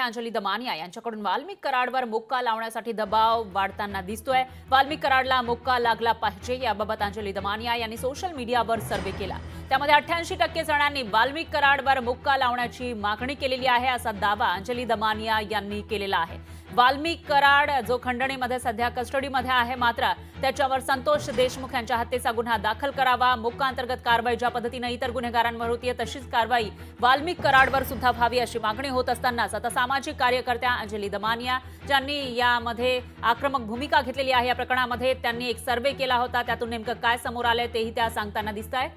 अंजली दमानिया यांच्याकडून वाल्मिक कराडवर मुक्का लावण्यासाठी दबाव वाढताना दिसतोय। वाल्मिक कराडला मुक्का लागला पाहिजे याबाबत अंजली दमानिया यांनी सोशल मीडियावर सर्व्हे केला। त्यामध्ये 88% जणांनी वाल्मिक कराडवर मुक्का लावण्याची मागणी केलेली आहे असा दावा अंजली दमानिया यांनी केलेला आहे। वाल्मिक कराड जो खंडणीमध्ये सध्या कस्टडीमध्ये आहे, मात्र त्याच्यावर संतोष देशमुख यांच्या हत्येचा गुन्हा दाखल करावा। मुक्का अंतर्गत कारवाई ज्या पद्धतीने इतर गुन्हेगारांवर होतीये तशीच कारवाई वाल्मिक कराडवर सुद्धा व्हावी अशी मागणी होत असतानाच आता सामाजिक कार्यकर्त्या अंजली दमानिया ज्यांनी यामध्ये आक्रमक भूमिका घेतलेली आहे या प्रकरणामध्ये, त्यांनी एक सर्व्हे केला होता। त्यातून नेमकं काय समोर आलंय तेही त्या सांगताना दिसतंय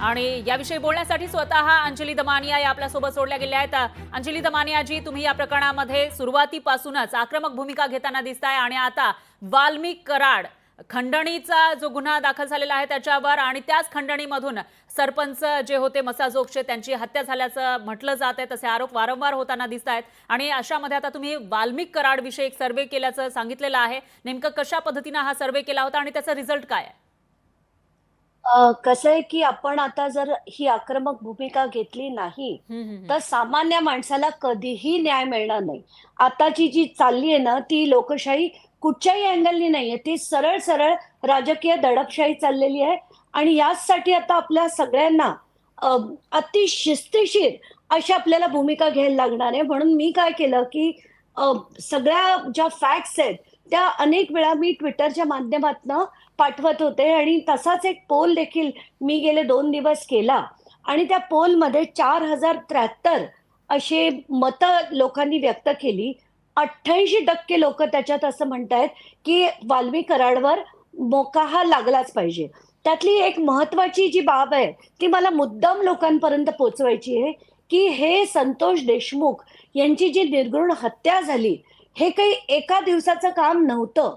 आणि याविषयी बोलण्यासाठी स्वतः अंजली दमानिया या आपल्यासोबत जोडल्या गेल्या आहेत। अंजली दमानिया जी, तुम्ही या प्रकरणामध्ये सुरुवातीपासूनच आक्रमक भूमिका घेताना दिसताय आणि आता वाल्मिक कराड खंडणीचा जो गुन्हा दाखल झालेला आहे त्याच्यावर आणि त्याच खंडणीमधून सरपंच जे होते मसाजोगचे त्यांची हत्या झाल्याचं म्हटलं जात आहे, तसे आरोप वारंवार होताना दिसत आहेत। आणि अशामध्ये आता तुम्ही वाल्मिक कराड विषयी एक सर्व्हे केल्याचं सांगितलेलं आहे, नेमकं कशा पद्धतीने हा सर्व्हे केला होता आणि त्याचा रिझल्ट काय आहे? कसं आहे की आपण आता जर ही आक्रमक भूमिका घेतली नाही, तर सामान्य माणसाला कधीही न्याय मिळणार नाही. आताची जी चालली आहे ना, ती लोकशाही कुठच्याही अँगलनी नाहीये. ती सरळ-सरळ राजकीय दडपशाही चाललेली आहे आणि याचसाठी आता आपल्या सगळ्यांना अ, अति शिस्तीशीर अशी आपल्याला भूमिका घ्यायला लागणार आहे. म्हणून मी काय केलं की सगळ्या ज्या फॅक्ट्स आहेत, त्या अनेक वेळा मी Twitterच्या माध्यमातनं पाठवत होते आणि तसाच एक पोल देखील मी गेले 2 दिवस केला आणि त्या पोलमध्ये 4073 असे मतं लोकांनी व्यक्त केली. 88% लोकं त्याच्यात असं म्हणतायत, की वाल्मिक कराडवर मोका हा लागलाच पाहिजे. त्यातली एक महत्त्वाची जी बाब आहे, ती मला मुद्दाम लोकांपर्यंत पोहोचवायची आहे, की हे संतोष देशमुख यांची जी निर्घृण हत्या झाली, हे काही एका दिवसाचं काम नव्हतं.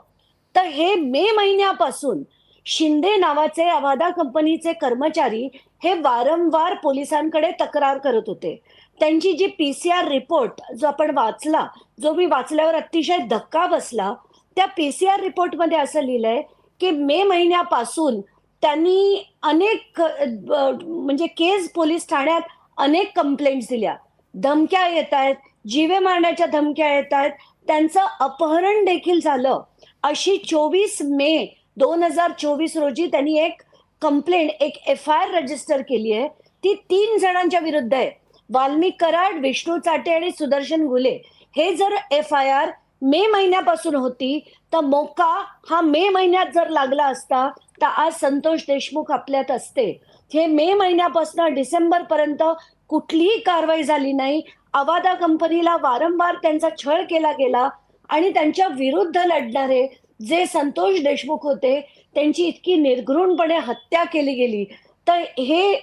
तर हे मे महिन्यापासून शिंदे नावाचे अवादा कंपनीचे कर्मचारी हे वारंवार पोलिसांकडे तक्रार करत होते. त्यांची जी पी-सी-आर रिपोर्ट जो आपण वाचला, जो मी वाचल्यावर अतिशय धक्का बसला. त्या पी-सी-आर रिपोर्टमध्ये असं लिहिलंय, की मे महिन्यापासून त्यांनी अनेक म्हणजे केज पोलीस ठाण्यात अनेक कंप्लेंट्स दिल्या. धमक्या येतायत, जीवे मारण्याच्या धमक्या येतायत, त्यांचं अपहरण देखील झालं. अशी 24 मे 2024 रोजी त्यांनी एक कंप्लेंट, एक एफ-आय-आर रजिस्टर केली आहे. ती 3 जणांच्या विरुद्ध आहे. वाल्मिक कराड, विष्णू चाटे आणि सुदर्शन घुले. हे जर एफ-आय-आर मे महिन्यापासून होती, तर मोका हा मे महिन्यात जर लागला असता, तर आज संतोष देशमुख आपल्यात असते. हे मे महिन्यापासून डिसेंबरपर्यंत कुठलीही कारवाई झाली नाही. अवादा कंपनीला वारंवार त्यांचा छळ केला गेला आणि त्यांच्या विरुद्ध लढणारे जे संतोष देशमुख होते, त्यांची इतकी निर्घृणपणे हत्या केली गेली. तर हे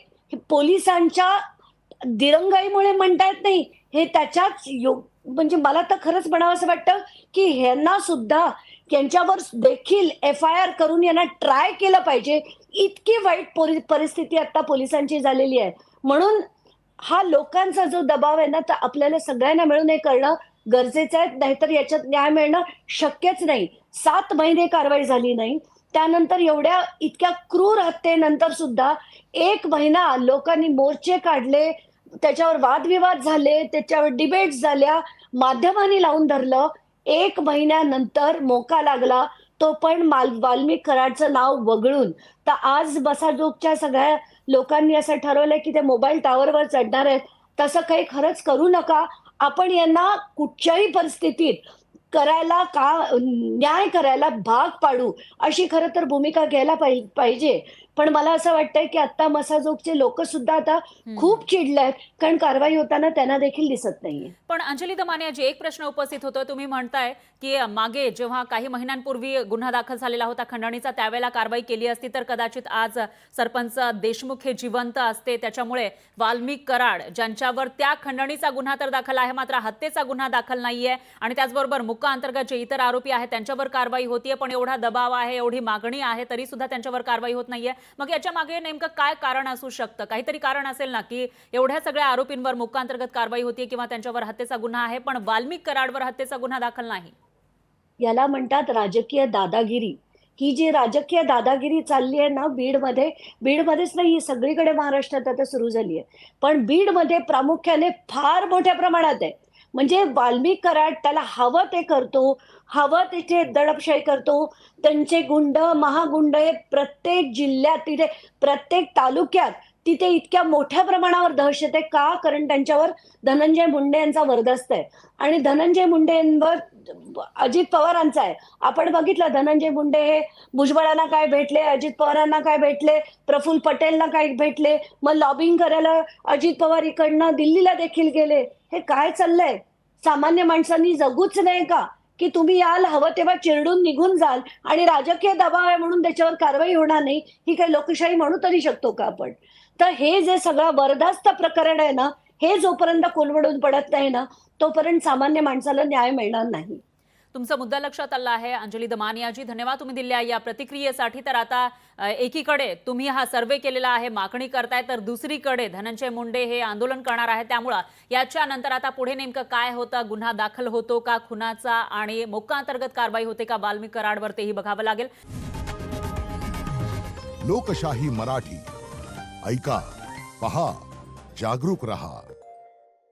पोलिसांच्या दिरंगाईमुळे म्हणता येत नाही, हे त्याच्याच म्हणजे मला तर खरंच म्हणावंसं वाटतं, की ह्यांना सुद्धा यांच्यावर देखील एफ-आय-आर करून यांना ट्राय केलं पाहिजे. इतकी वाईट परिस्थिती आता पोलिसांची झालेली आहे. म्हणून हा लोकांचा जो दबाव आहे ना, तर आपल्याला सगळ्यांना मिळून हे करणं गरजेचं आहे. नाहीतर याच्यात न्याय मिळणं शक्यच नाही. 7 महिने कारवाई झाली नाही. त्यानंतर एवढ्या इतक्या क्रूर हत्येनंतर सुद्धा 1 महिना लोकांनी मोर्चे काढले, त्याच्यावर वादविवाद झाले, त्याच्यावर डिबेट्स झाल्या, माध्यमांनी लावून धरलं. 1 महिन्यानंतर मोका लागला, तो पण वाल्मिक कराडचं नाव वगळून. तर आज मसाजोगच्या सगळ्या लोकांनी असं ठरवलंय, की ते मोबाईल टॉवरवर चढणार आहेत. तसं काही खरंच करू नका. आपण यांना कुठच्याही परिस्थितीत न्याय करायला भाग पाडू, अशी खरं तर भूमिका घ्यायला पाहिजे. पण मला असं वाटतंय, की आता मसाजोगचे लोकं सुद्धा आता खूप चिडलेत, कारण कारवाई होताना त्यांना देखील दिसत नाहीये. पण अंजली दमानियाजी, एक प्रश्न उपस्थित होतो। तुम्ही म्हणताय की मागे जेव्हा काही महिन्यांपूर्वी गुन्हा दाखल झालेला होता खंडणीचा, त्यावेळेला कारवाई केली असती तर कदाचित आज सरपंच देशमुख हे जिवंत असते। त्याच्यामुळे वाल्मिक कराड ज्यांच्यावर त्या खंडणीचा गुन्हा तर दाखल आहे, मात्र हत्येचा गुन्हा दाखल नाहीये आणि त्याचबरोबर मुक्का अंतर्गत जे इतर आरोपी आहेत त्यांच्यावर कारवाई होतीये, पण एवढा दबाव आहे, एवढी मागणी आहे, तरी सुद्धा त्यांच्यावर कारवाई होत नाहीये। मग याच्या मागे नेमकं काय कारण असू शकतं? काहीतरी कारण असेल ना, की एवढ्या सगळ्या आरोपींवर मुक्का अंतर्गत कारवाई होतीये किंवा त्यांच्यावर हत्येचा गुन्हा आहे, पण वाल्मिक कराडवर हत्येचा गुन्हा दाखल नाही. याला म्हणतात राजकीय दादागिरी. ही जी राजकीय दादागिरी चालली आहे ना बीडमध्येच नाही, ही सगळीकडे महाराष्ट्रात आता सुरू झाली आहे. पण बीडमध्ये प्रामुख्याने फार मोठ्या प्रमाणात आहे. म्हणजे वाल्मिक कराड त्याला हवं ते करतो, हवं तिथे दडपशाही करतो. त्यांचे गुंड, महागुंड हे प्रत्येक जिल्ह्यात, तिथे प्रत्येक तालुक्यात तिथे इतक्या मोठ्या प्रमाणावर दहशत आहे. का? कारण त्यांच्यावर धनंजय मुंडे यांचा वरदस्त आहे आणि धनंजय मुंडेंवर अजित पवारांचा आहे. आपण बघितलं धनंजय मुंडे हे भुजबळांना काय भेटले, अजित पवारांना काय भेटले, प्रफुल्ल पटेलला काय भेटले, मग लॉबिंग करायला अजित पवार इकडनं दिल्लीला देखील गेले. हे काय चाललंय? सामान्य माणसांनी जगूच नाही का? की तुम्ही याल, हवं तेव्हा चिरडून निघून जाल आणि राजकीय दबाव आहे म्हणून त्याच्यावर कारवाई होणार नाही, ही काही लोकशाही म्हणू तरी शकतो का आपण? तर हे जे सगळं बरदास्त प्रकरण आहे ना, हे जोपर्यंत कोलमडून पडत नाही ना, तोपर्यंत सामान्य माणसाला न्याय मिळणार नाही. तुमचा मुद्दा लक्षात आला आहे अंजली दमानियाजी, धन्यवाद तुम्ही दिलेल्या या प्रतिक्रियेसाठी. तर आता एकीकडे तुम्ही हा सर्व्हे केलेला आहे, मागणी करताय, तर दुसरीकडे धनंजय मुंडे हे आंदोलन करणार आहे. त्यामुळं याच्या नंतर आता पुढे नेमकं काय होतं? गुन्हा दाखल होतो का खुनाचा आणि मोक्का अंतर्गत कारवाई होते का वाल्मिक कराडवर, तेही बघावं लागेल. लोकशाही मराठी ऐका, पहा, जागरूक रहा.